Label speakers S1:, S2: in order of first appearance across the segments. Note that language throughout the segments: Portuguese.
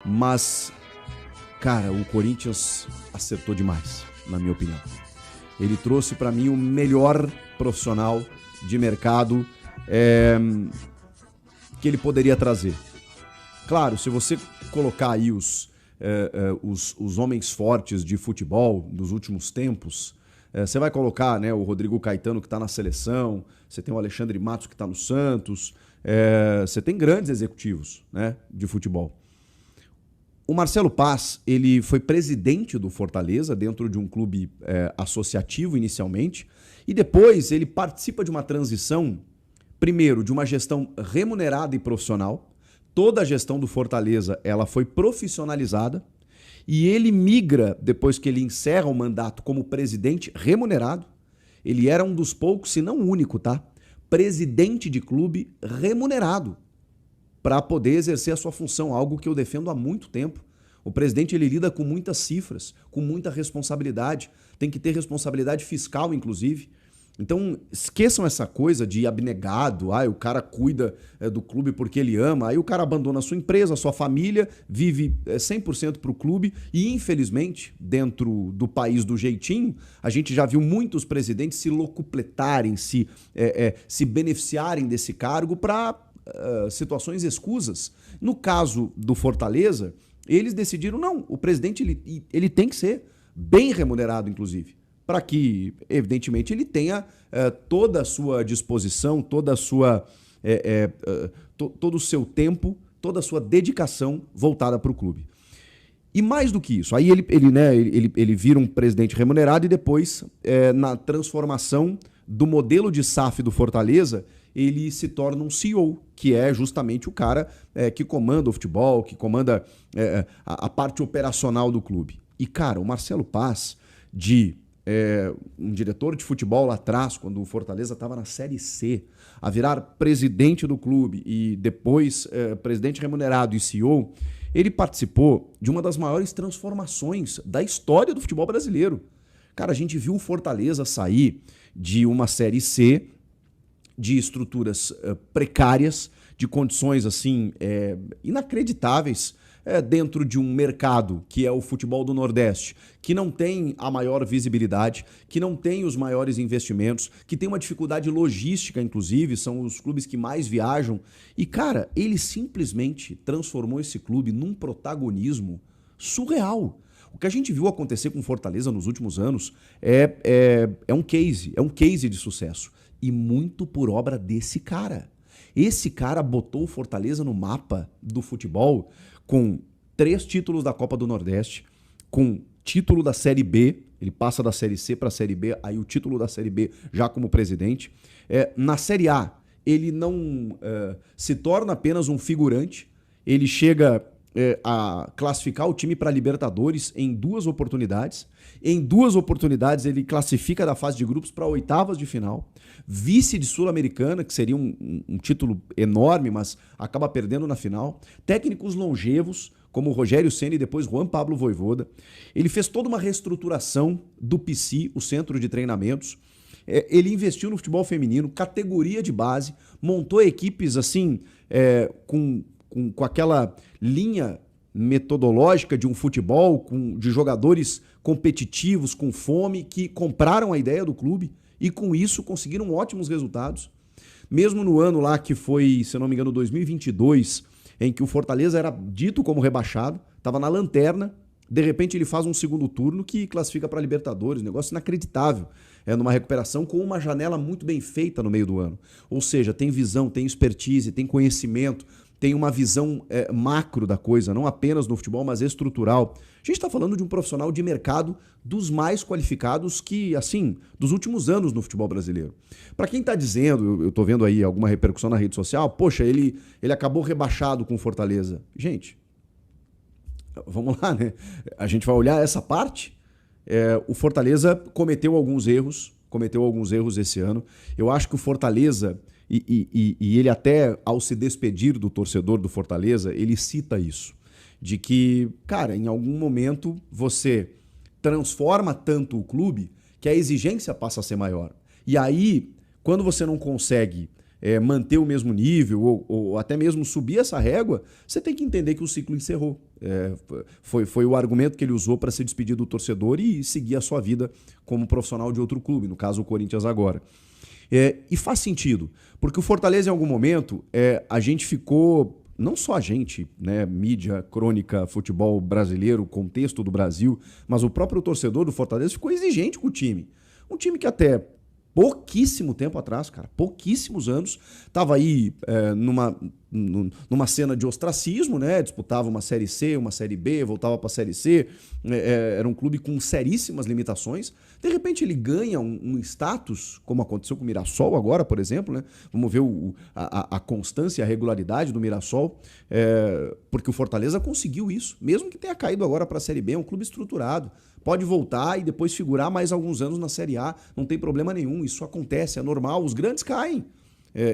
S1: Mas, cara, o Corinthians acertou demais, na minha opinião. Ele trouxe para mim o melhor profissional de mercado que ele poderia trazer. Claro, se você colocar aí os homens fortes de futebol dos últimos tempos, você vai colocar, né, o Rodrigo Caetano, que está na seleção, você tem o Alexandre Matos, que está no Santos, você tem grandes executivos, né, de futebol. O Marcelo Paz, ele foi presidente do Fortaleza, dentro de um clube associativo inicialmente, e depois ele participa de uma transição, primeiro, de uma gestão remunerada e profissional. Toda a gestão do Fortaleza ela foi profissionalizada, e ele migra, depois que ele encerra o mandato como presidente remunerado. Ele era um dos poucos, se não o único, tá? Presidente de clube remunerado, para poder exercer a sua função, algo que eu defendo há muito tempo. O presidente ele lida com muitas cifras, com muita responsabilidade, tem que ter responsabilidade fiscal, inclusive. Então, esqueçam essa coisa de abnegado, o cara cuida do clube porque ele ama, aí o cara abandona a sua empresa, a sua família, vive 100% para o clube e, infelizmente, dentro do país do jeitinho, a gente já viu muitos presidentes se locupletarem, se beneficiarem desse cargo para situações escusas. No caso do Fortaleza, eles decidiram, não, o presidente ele tem que ser bem remunerado, inclusive, para que, evidentemente, ele tenha toda a sua disposição, toda a sua, todo o seu tempo, toda a sua dedicação voltada para o clube. E mais do que isso, aí ele vira um presidente remunerado e depois, na transformação do modelo de SAF do Fortaleza, ele se torna um CEO, que é justamente o cara que comanda o futebol, que comanda a parte operacional do clube. E, cara, o Marcelo Paz, um diretor de futebol lá atrás, quando o Fortaleza estava na Série C, a virar presidente do clube e depois presidente remunerado e CEO, ele participou de uma das maiores transformações da história do futebol brasileiro. Cara, a gente viu o Fortaleza sair de uma Série C, de estruturas precárias, de condições assim inacreditáveis, dentro de um mercado que é o futebol do Nordeste, que não tem a maior visibilidade, que não tem os maiores investimentos, que tem uma dificuldade logística, inclusive, são os clubes que mais viajam. E, cara, ele simplesmente transformou esse clube num protagonismo surreal. O que a gente viu acontecer com Fortaleza nos últimos anos é um case de sucesso. E muito por obra desse cara. Esse cara botou o Fortaleza no mapa do futebol com 3 títulos da Copa do Nordeste, com título da Série B, ele passa da Série C para a Série B, aí o título da Série B já como presidente. Na Série A, ele não se torna apenas um figurante, ele chega a classificar o time para Libertadores em 2 oportunidades. Em 2 oportunidades ele classifica da fase de grupos para oitavas de final. Vice de Sul-Americana, que seria um título enorme, mas acaba perdendo na final. Técnicos longevos, como Rogério Ceni e depois Juan Pablo Vojvoda. Ele fez toda uma reestruturação do PC, o centro de treinamentos. Ele investiu no futebol feminino, categoria de base, montou equipes assim, com aquela linha metodológica de um futebol, de jogadores competitivos, com fome, que compraram a ideia do clube e com isso conseguiram ótimos resultados. Mesmo no ano lá que foi, se não me engano, 2022, em que o Fortaleza era dito como rebaixado, estava na lanterna, de repente ele faz um segundo turno que classifica para Libertadores, negócio inacreditável. Numa recuperação com uma janela muito bem feita no meio do ano. Ou seja, tem visão, tem expertise, tem conhecimento, tem uma visão macro da coisa, não apenas no futebol, mas estrutural. A gente está falando de um profissional de mercado dos mais qualificados que, assim, dos últimos anos no futebol brasileiro. Para quem está dizendo, eu estou vendo aí alguma repercussão na rede social, poxa, ele acabou rebaixado com o Fortaleza. Gente, vamos lá, né? A gente vai olhar essa parte. O Fortaleza cometeu alguns erros esse ano. Eu acho que o Fortaleza... E ele até, ao se despedir do torcedor do Fortaleza, ele cita isso. De que, cara, em algum momento você transforma tanto o clube que a exigência passa a ser maior. E aí, quando você não consegue manter o mesmo nível ou até mesmo subir essa régua, você tem que entender que o ciclo encerrou. Foi o argumento que ele usou para se despedir do torcedor e seguir a sua vida como profissional de outro clube, no caso o Corinthians agora. E faz sentido, porque o Fortaleza em algum momento, a gente ficou, não só a gente, né, mídia, crônica, futebol brasileiro, contexto do Brasil, mas o próprio torcedor do Fortaleza ficou exigente com o time. Um time que até pouquíssimo tempo atrás, cara, pouquíssimos anos, estava aí numa cena de ostracismo, né? Disputava uma Série C, uma Série B, voltava para a Série C, era um clube com seríssimas limitações. De repente ele ganha um status, como aconteceu com o Mirassol agora, por exemplo, né? Vamos ver a constância e a regularidade do Mirassol, porque o Fortaleza conseguiu isso, mesmo que tenha caído agora para a Série B, é um clube estruturado. Pode voltar e depois figurar mais alguns anos na Série A, não tem problema nenhum, isso acontece, é normal, os grandes caem.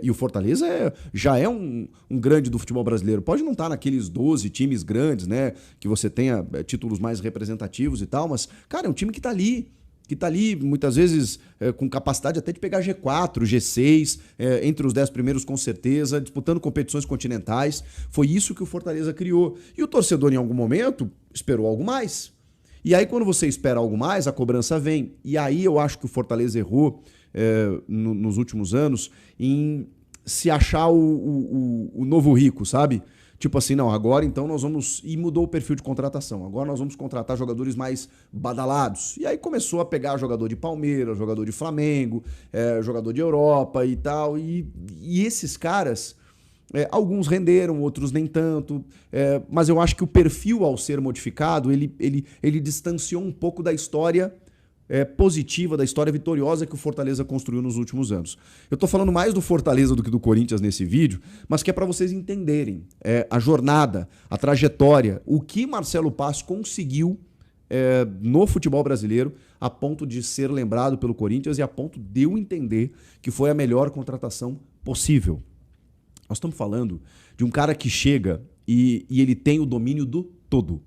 S1: E o Fortaleza já é um grande do futebol brasileiro. Pode não estar naqueles 12 times grandes, né, que você tenha títulos mais representativos e tal, mas, cara, é um time que está ali, muitas vezes com capacidade até de pegar G4, G6, entre os 10 primeiros com certeza, disputando competições continentais. Foi isso que o Fortaleza criou. E o torcedor, em algum momento, esperou algo mais. E aí, quando você espera algo mais, a cobrança vem. E aí eu acho que o Fortaleza errou nos últimos anos em se achar o novo rico, sabe? Tipo assim, não, agora então nós vamos... E mudou o perfil de contratação. Agora nós vamos contratar jogadores mais badalados. E aí começou a pegar jogador de Palmeiras, jogador de Flamengo, jogador de Europa e tal. E esses caras... alguns renderam, outros nem tanto, mas eu acho que o perfil, ao ser modificado, ele distanciou um pouco da história positiva, da história vitoriosa que o Fortaleza construiu nos últimos anos. Eu estou falando mais do Fortaleza do que do Corinthians nesse vídeo, mas que é para vocês entenderem a jornada, a trajetória, o que Marcelo Paes conseguiu no futebol brasileiro a ponto de ser lembrado pelo Corinthians e a ponto de eu entender que foi a melhor contratação possível. Nós estamos falando de um cara que chega e ele tem o domínio do todo.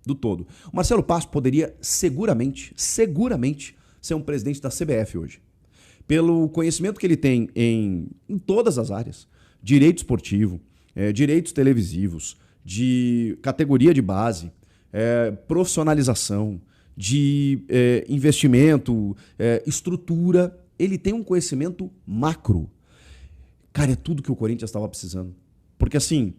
S1: Do todo. O Marcelo Paes poderia seguramente ser um presidente da CBF hoje. Pelo conhecimento que ele tem em todas as áreas. Direito esportivo, direitos televisivos, de categoria de base, profissionalização, de investimento, estrutura. Ele tem um conhecimento macro. Cara, é tudo que o Corinthians estava precisando. Porque assim,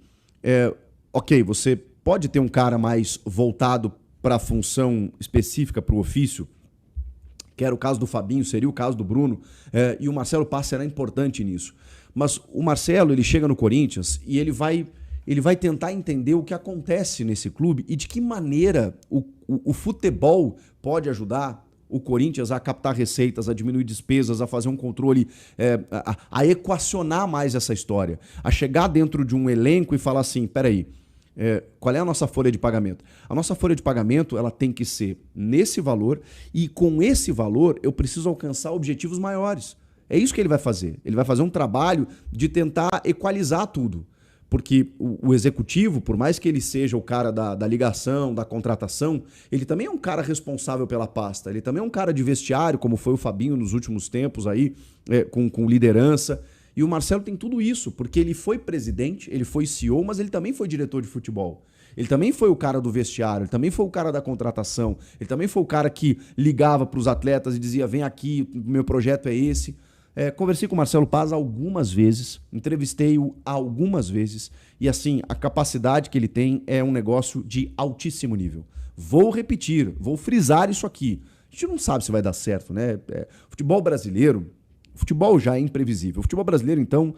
S1: ok, você pode ter um cara mais voltado para a função específica, para o ofício, que era o caso do Fabinho, seria o caso do Bruno, e o Marcelo Paes será importante nisso. Mas o Marcelo, ele chega no Corinthians e ele vai tentar entender o que acontece nesse clube e de que maneira o futebol pode ajudar o Corinthians a captar receitas, a diminuir despesas, a fazer um controle, a equacionar mais essa história, a chegar dentro de um elenco e falar assim, peraí, qual é a nossa folha de pagamento? A nossa folha de pagamento ela tem que ser nesse valor e com esse valor eu preciso alcançar objetivos maiores. É isso que ele vai fazer. Ele vai fazer um trabalho de tentar equalizar tudo. Porque o executivo, por mais que ele seja o cara da ligação, da contratação, ele também é um cara responsável pela pasta. Ele também é um cara de vestiário, como foi o Fabinho nos últimos tempos aí, com liderança. E o Marcelo tem tudo isso, porque ele foi presidente, ele foi CEO, mas ele também foi diretor de futebol. Ele também foi o cara do vestiário, ele também foi o cara da contratação, ele também foi o cara que ligava para os atletas e dizia, vem aqui, meu projeto é esse. Conversei com o Marcelo Paes algumas vezes, entrevistei-o algumas vezes e assim, a capacidade que ele tem é um negócio de altíssimo nível. Vou repetir, vou frisar isso aqui. A gente não sabe se vai dar certo, né? Futebol brasileiro, futebol já é imprevisível. O futebol brasileiro, então,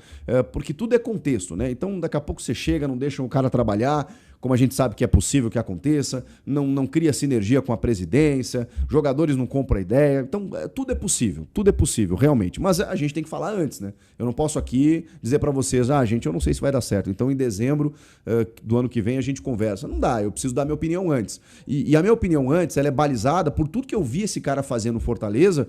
S1: porque tudo é contexto, né? Então, daqui a pouco você chega, não deixa o cara trabalhar, como a gente sabe que é possível que aconteça, não cria sinergia com a presidência, jogadores não compram a ideia. Então, tudo é possível, realmente. Mas a gente tem que falar antes, né? Eu não posso aqui dizer para vocês, gente, eu não sei se vai dar certo. Então, em dezembro do ano que vem, a gente conversa. Não dá, eu preciso dar minha opinião antes. E a minha opinião antes, ela é balizada por tudo que eu vi esse cara fazendo no Fortaleza,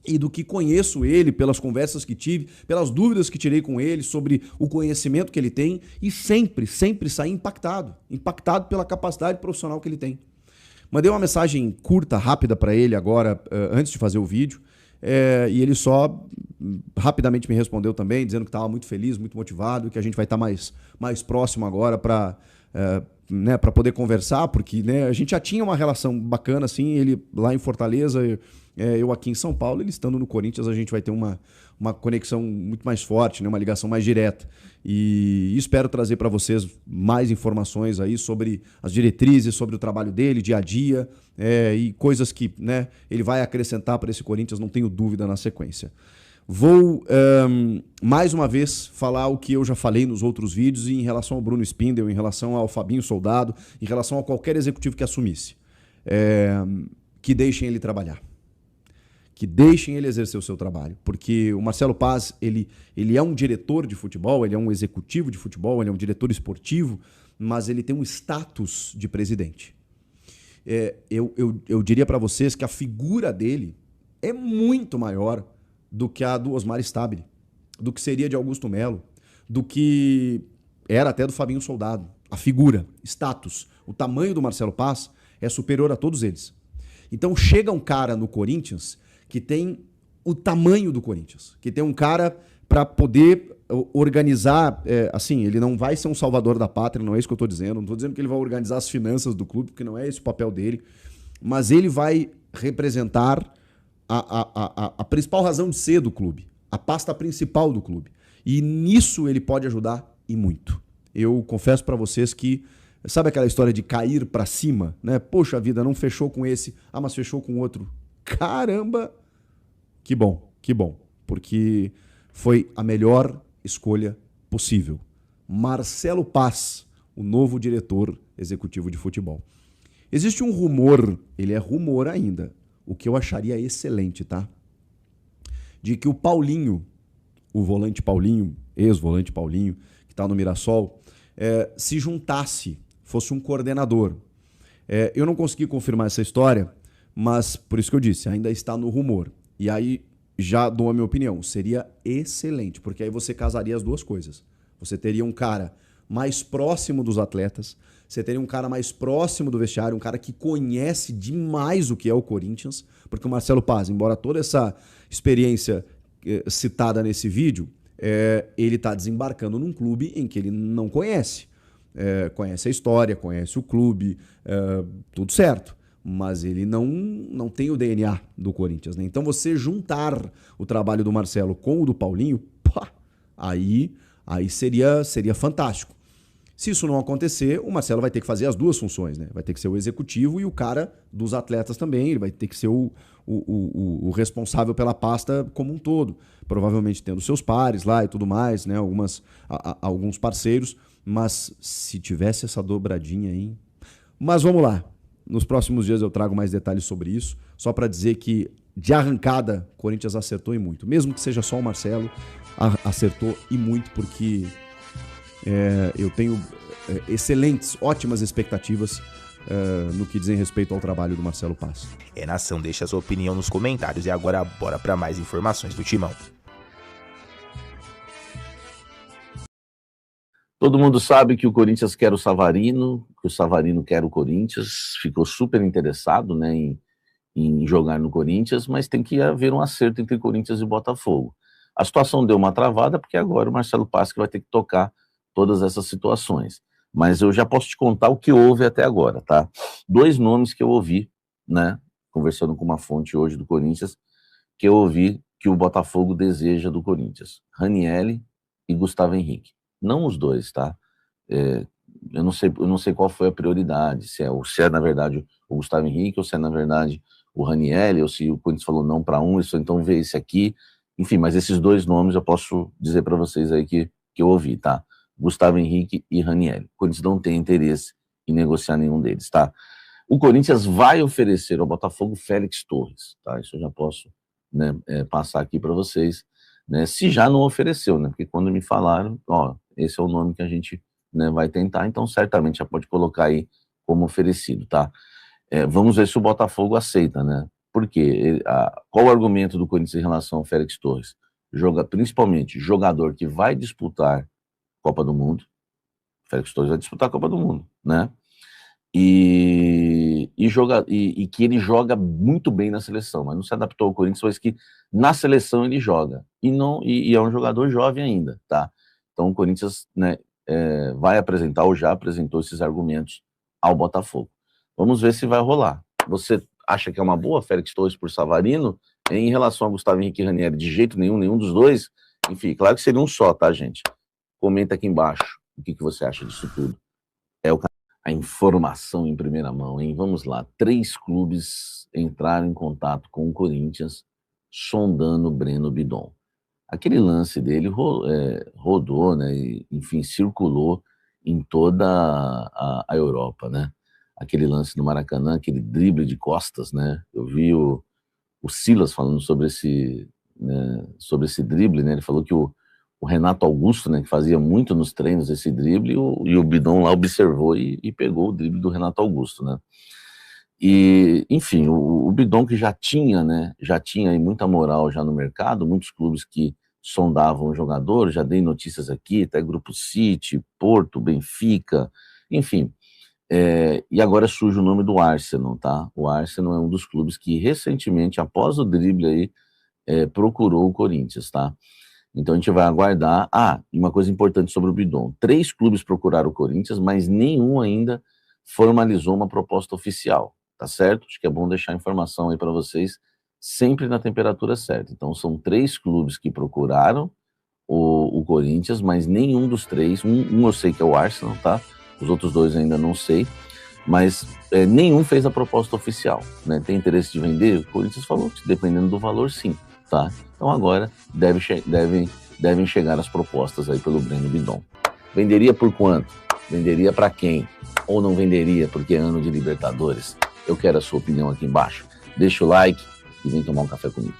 S1: e do que conheço ele, pelas conversas que tive, pelas dúvidas que tirei com ele sobre o conhecimento que ele tem e sempre saí impactado pela capacidade profissional que ele tem. Mandei uma mensagem curta, rápida para ele agora, antes de fazer o vídeo, E ele só rapidamente me respondeu também, dizendo que estava muito feliz, muito motivado, que a gente vai estar mais próximo agora para para poder conversar, porque a gente já tinha uma relação bacana, assim, ele lá em Fortaleza, eu aqui em São Paulo, ele estando no Corinthians, a gente vai ter uma conexão muito mais forte, uma ligação mais direta. E espero trazer para vocês mais informações aí sobre as diretrizes, sobre o trabalho dele, dia a dia, e coisas que ele vai acrescentar para esse Corinthians, não tenho dúvida, na sequência. Vou, mais uma vez, falar o que eu já falei nos outros vídeos em relação ao Bruno Spindel, em relação ao Fabinho Soldado, em relação a qualquer executivo que assumisse. Que deixem ele trabalhar. Que deixem ele exercer o seu trabalho. Porque o Marcelo Paz, ele é um diretor de futebol, ele é um executivo de futebol, ele é um diretor esportivo, mas ele tem um status de presidente. Eu diria para vocês que a figura dele é muito maior do que a do Osmar Stabile, do que seria de Augusto Melo, do que era até do Fabinho Soldado. A figura, status, o tamanho do Marcelo Paz é superior a todos eles. Então chega um cara no Corinthians que tem o tamanho do Corinthians, que tem um cara para poder organizar, assim, ele não vai ser um salvador da pátria, não é isso que eu estou dizendo, não estou dizendo que ele vai organizar as finanças do clube, porque não é esse o papel dele, mas ele vai representar a principal razão de ser do clube, a pasta principal do clube. E nisso ele pode ajudar e muito. Eu confesso para vocês que, sabe aquela história de cair para cima, né? Poxa vida, não fechou com esse, mas fechou com outro. Caramba! Que bom, porque foi a melhor escolha possível. Marcelo Paz, o novo diretor executivo de futebol. Existe um rumor, ele é rumor ainda, o que eu acharia excelente, tá? De que o Paulinho, o volante Paulinho, ex-volante Paulinho, que está no Mirassol, se juntasse, fosse um coordenador. Eu não consegui confirmar essa história, mas por isso que eu disse, ainda está no rumor. E aí já dou a minha opinião, seria excelente, porque aí você casaria as duas coisas. Você teria um cara mais próximo dos atletas, você teria um cara mais próximo do vestiário, um cara que conhece demais o que é o Corinthians, porque o Marcelo Paz, embora toda essa experiência citada nesse vídeo, ele está desembarcando num clube em que ele não conhece. Conhece a história, conhece o clube, tudo certo. Mas ele não tem o DNA do Corinthians, né? Então você juntar o trabalho do Marcelo com o do Paulinho, aí seria fantástico. Se isso não acontecer, o Marcelo vai ter que fazer as duas funções, né? Vai ter que ser o executivo e o cara dos atletas também. Ele vai ter que ser o responsável pela pasta como um todo. Provavelmente tendo seus pares lá e tudo mais, né? Alguns parceiros. Mas se tivesse essa dobradinha aí... Mas vamos lá. Nos próximos dias eu trago mais detalhes sobre isso. Só para dizer que, de arrancada, o Corinthians acertou e muito. Mesmo que seja só o Marcelo, acertou e muito, porque... eu tenho excelentes, ótimas expectativas no que dizem respeito ao trabalho do Marcelo Paz.
S2: Nação, deixa a sua opinião nos comentários e agora bora para mais informações do Timão.
S3: Todo mundo sabe que o Corinthians quer o Savarino, que o Savarino quer o Corinthians, ficou super interessado, né, em jogar no Corinthians, mas tem que haver um acerto entre Corinthians e Botafogo. A situação deu uma travada porque agora o Marcelo Paz que vai ter que tocar todas essas situações. Mas eu já posso te contar o que houve até agora, tá? 2 nomes que eu ouvi, né, conversando com uma fonte hoje do Corinthians, que eu ouvi que o Botafogo deseja do Corinthians. Ranielli e Gustavo Henrique. Não os dois, tá? Eu não sei qual foi a prioridade, se é na verdade o Gustavo Henrique, ou se é na verdade o Ranielli, ou se o Corinthians falou não para um, isso então vê esse aqui. Enfim, mas esses 2 nomes eu posso dizer para vocês aí que eu ouvi, tá? Gustavo Henrique e Ranielli. O Corinthians não tem interesse em negociar nenhum deles, tá? O Corinthians vai oferecer ao Botafogo Félix Torres, tá? Isso eu já posso, né, passar aqui para vocês, né? Se já não ofereceu, né? Porque quando me falaram, ó, esse é o nome que a gente, né, vai tentar, então certamente já pode colocar aí como oferecido, tá? Vamos ver se o Botafogo aceita, né? Por quê? Qual o argumento do Corinthians em relação ao Félix Torres? Principalmente jogador que vai disputar Copa do Mundo. Félix Torres vai disputar a Copa do Mundo, né? e que ele joga muito bem na seleção, mas não se adaptou ao Corinthians, mas que na seleção ele joga, e é um jogador jovem ainda, tá? Então o Corinthians, né, vai apresentar, ou já apresentou esses argumentos ao Botafogo. Vamos ver se vai rolar. Você acha que é uma boa Félix Torres por Savarino? Em relação a Gustavo Henrique e Ranieri, de jeito nenhum dos dois? Enfim, claro que seria um só, tá, gente? Comenta aqui embaixo o que você acha disso tudo. A informação em primeira mão, hein? Vamos lá. 3 clubes entraram em contato com o Corinthians, sondando o Breno Bidon. Aquele lance dele rodou, né? E, enfim, circulou em toda a Europa, né? Aquele lance no Maracanã, aquele drible de costas, né? Eu vi o Silas falando sobre esse drible, né? Ele falou que o Renato Augusto, né, que fazia muito nos treinos esse drible, e o Bidon lá observou e pegou o drible do Renato Augusto, né? E, enfim, o Bidon que já tinha aí muita moral já no mercado, muitos clubes que sondavam o jogador, já dei notícias aqui, até Grupo City, Porto, Benfica, enfim. E agora surge o nome do Arsenal, tá? O Arsenal é um dos clubes que recentemente, após o drible aí, procurou o Corinthians, tá? Então a gente vai aguardar. E uma coisa importante sobre o Bidon: 3 clubes procuraram o Corinthians, mas nenhum ainda formalizou uma proposta oficial, tá certo? Acho que é bom deixar a informação aí para vocês, sempre na temperatura certa. Então são 3 clubes que procuraram o Corinthians, mas nenhum dos 3, um eu sei que é o Arsenal, tá? Os outros 2 ainda não sei, mas nenhum fez a proposta oficial, né? Tem interesse de vender? O Corinthians falou que dependendo do valor, sim, tá? Então agora devem chegar as propostas aí pelo Breno Bidon. Venderia por quanto? Venderia para quem? Ou não venderia porque é ano de Libertadores? Eu quero a sua opinião aqui embaixo. Deixa o like e vem tomar um café comigo.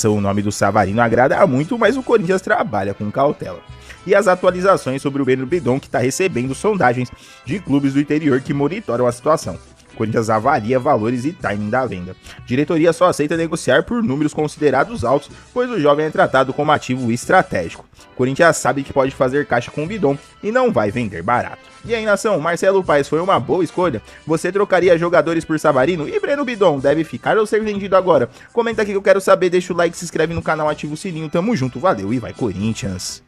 S2: O nome do Savarino agrada muito, mas o Corinthians trabalha com cautela. E as atualizações sobre o Breno Bidon, que está recebendo sondagens de clubes do interior que monitoram a situação. O Corinthians avalia valores e timing da venda. Diretoria só aceita negociar por números considerados altos, pois o jovem é tratado como ativo estratégico. O Corinthians sabe que pode fazer caixa com o Bidon e não vai vender barato. E aí, nação, Marcelo Paes foi uma boa escolha? Você trocaria jogadores por Savarino? E Breno Bidon deve ficar ou ser vendido agora? Comenta aqui que eu quero saber, deixa o like, se inscreve no canal, ativa o sininho, tamo junto, valeu e vai Corinthians!